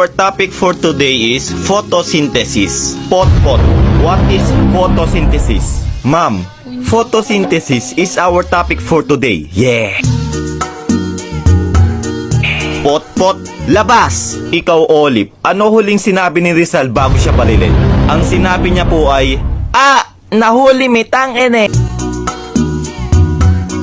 Our topic for today is photosynthesis. Pot. What is photosynthesis? Ma'am, photosynthesis is our topic for today. Yeah. Pot, labas! Ikaw, Olive, ano huling sinabi ni Rizal bago siya barilin? Ang sinabi niya po ay, nahuli mitang ene.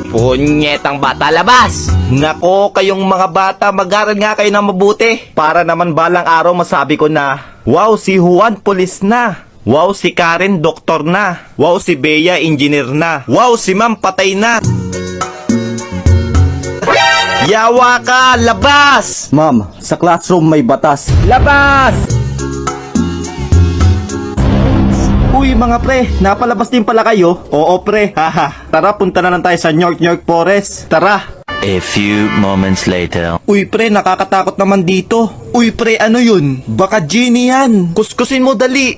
Punyetang bata, labas! Nako, kayong mga bata, mag-aral nga kayo na mabuti. Para naman balang araw masabi ko na, wow, si Juan pulis na. Wow, si Karen doktor na. Wow, si Bea engineer na. Wow, si Ma'am patay na. Yawa ka, labas! Ma'am, sa classroom may batas. Labas! Uy mga pre, napalabas din pala kayo? Oo pre, haha. Tara, punta na lang tayo sa York Forest. Tara. A few moments later. Uy pre, nakakatakot naman dito. Uy pre, ano yun? Baka genie yan. Kuskusin mo dali.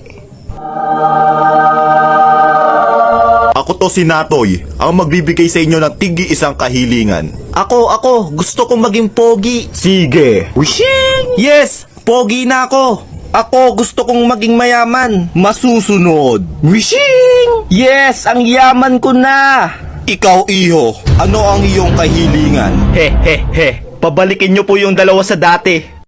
Ako to si Natoy, ang magbibigay sa inyo ng tigi isang kahilingan. Ako, gusto kong maging pogi. Sige. Wishing! Yes, pogi na ako. Ako, gusto kong maging mayaman. Masusunod. Wishing! Yes, ang yaman ko na. Ikaw, iho, ano ang iyong kahilingan? He. Pabalikin nyo po yung dalawa sa dati.